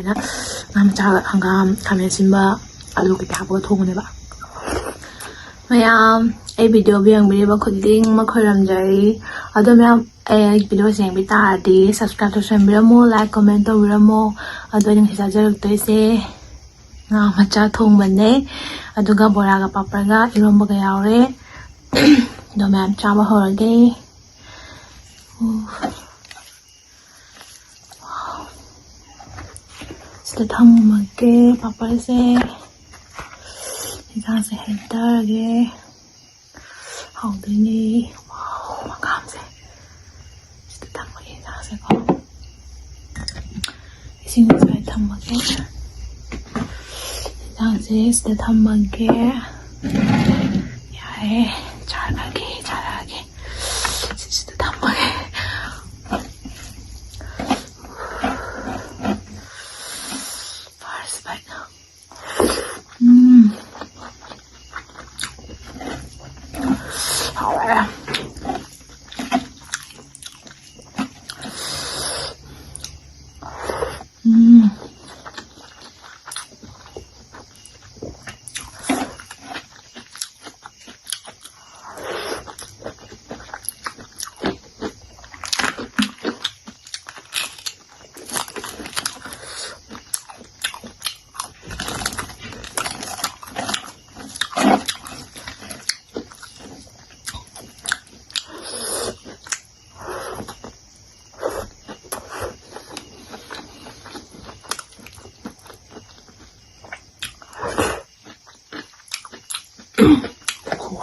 ꯑꯗꯨꯃꯥꯏꯅ ꯉꯥ ꯃꯆꯥꯒ ꯍꯪꯒꯥꯝ ꯈꯥꯃꯦꯟ ꯑꯁꯤꯟꯕ ꯑꯂꯨ ꯀꯩꯀꯥ ꯍꯥꯞꯄꯒ ꯊꯣꯡꯕꯅꯦꯕ ꯃꯌꯥꯝ ꯑꯩ ꯚꯤꯗꯤꯑꯣ ꯌꯦꯡꯕꯤꯔꯤꯕ ꯈꯨꯗꯤꯡꯃꯛ ꯈꯣꯏꯔꯝꯖꯔꯤ ꯑꯗꯣ ꯃꯌꯥꯝ ꯑꯩ ꯚꯤꯗꯤꯑꯣꯁꯦ ꯌꯦꯡꯕꯤ ꯇꯥꯔꯗꯤ ꯁꯕꯁꯀ꯭ꯔꯥꯏꯕ ꯇꯧꯁꯟꯕꯤꯔꯝꯃꯣ ꯂꯥꯏꯛ ꯀꯣꯃꯦꯟ ꯇꯧꯕꯤꯔꯝꯃꯣ ꯑꯗꯣ ꯑꯩꯅ ꯉꯁꯤ ꯆꯥꯖꯔꯛꯇꯣꯏꯁꯦ ꯉꯥ ꯃꯆꯥ ꯊꯣꯡꯕꯅꯦ ꯑꯗꯨꯒ ꯕꯣꯔꯥꯒ ꯄꯥꯄꯔꯒ ꯏꯔꯣꯝꯕꯒ ꯌꯥꯎꯔꯦ ꯑꯗꯣ ꯃꯌꯥꯝ ꯆꯥꯕ ꯍꯧꯔꯒꯦ sida thambage papase idanse heitarage hawdini wow makamse sida thambage idanse ko ising sida thambage idanse sida thambage yae charage sida thambage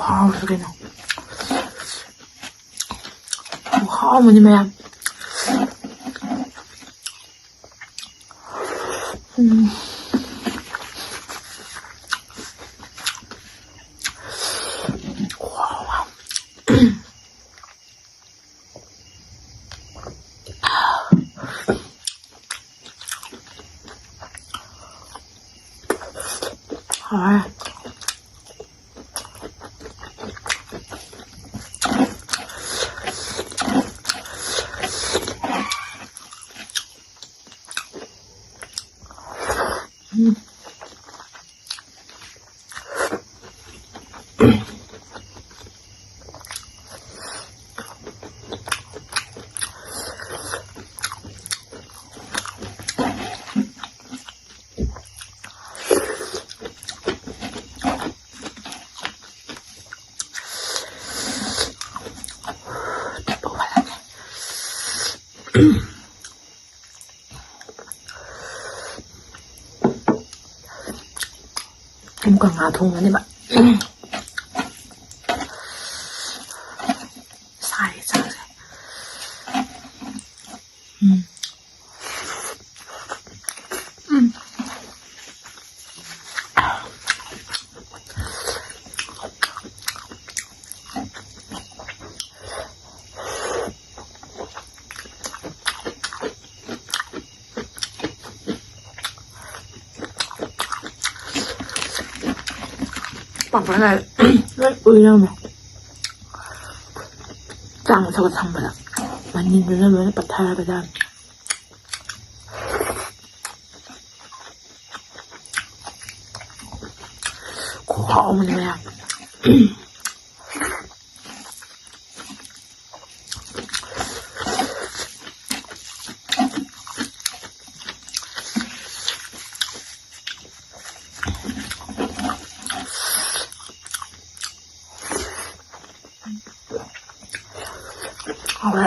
wow 그래요. wow 뭐니 뭐야. wow. 아. 뭔가 나동안에 막 살이 자세 Papá này ui đâu này chẳng sao có thằng vậy mà nhìn nó bật thà bây giờ khổ họ mình nè Rồi.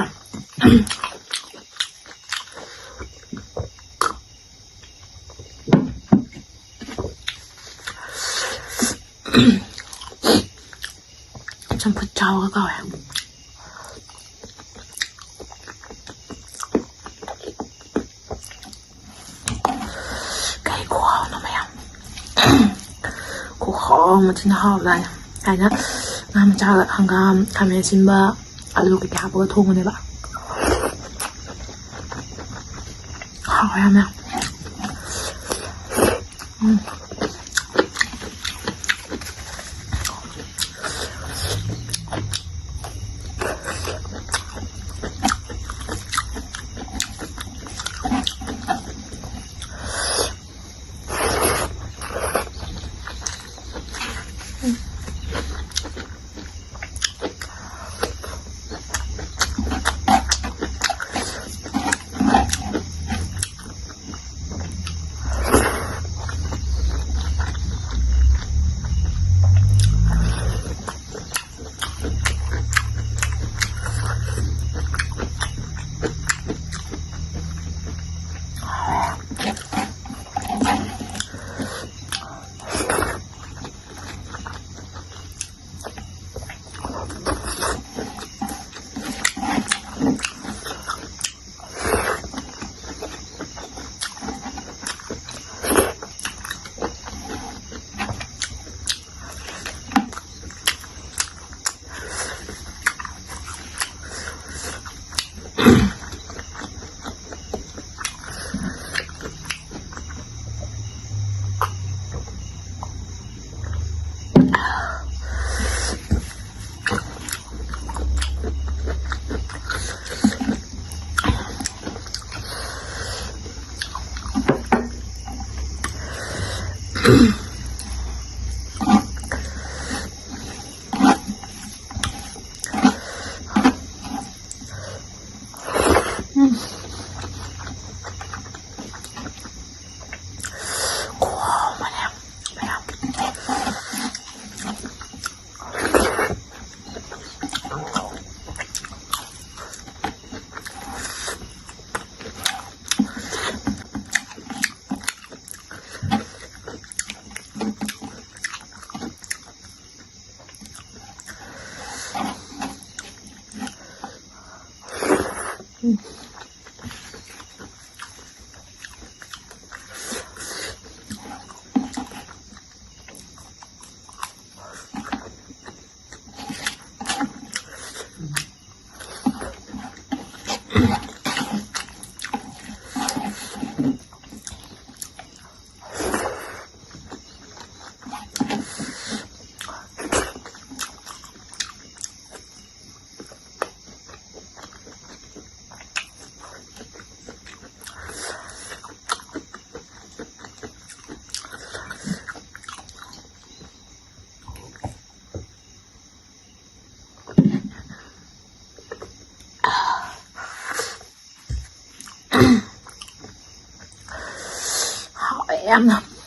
Trong phút trâu các bạn. Cái khổ nó mày không? khổ mà 진짜 하오라요. 아니야. 남자 한감 가면 신바 알로 그렇게 하고 통은 해봐. 하오야면.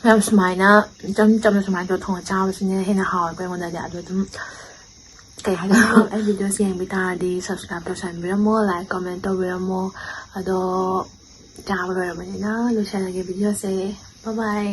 ꯌꯥꯝ ꯁꯨꯃꯥꯏꯅ ꯆꯝꯅ ꯁꯨꯃꯥꯏꯅ ꯇꯧꯔ ꯊꯣꯡꯉ ꯆꯥꯕꯁꯤꯅ ꯍꯦꯟꯅ ꯍꯥꯎꯋꯦꯕ ꯑꯩꯉꯣꯟꯗꯗꯤ ꯑꯗꯣ ꯑꯗꯨꯝ ꯀꯩ ꯍꯥꯏꯗꯣꯏꯅꯣ ꯑꯩ ꯚꯤꯗꯤꯑꯣꯁꯤ ꯌꯦꯡꯕꯤ ꯇꯥꯔꯗꯤ ꯁꯕꯁꯀ꯭ꯔꯥꯏꯕ ꯇꯧꯁꯟꯕꯤꯔꯝꯃꯣ ꯂꯥꯏꯛ ꯀꯣꯃꯦꯟ ꯇꯧꯕꯤꯔꯝꯃꯣ ꯑꯗꯣ ꯆꯥꯕ ꯂꯣꯏꯔꯕꯅꯤꯅ ꯂꯣꯏꯁꯤꯜꯂꯒꯦ ꯚꯤꯗꯤꯑꯣꯁꯦ ꯕꯥꯏ ꯕꯥꯏ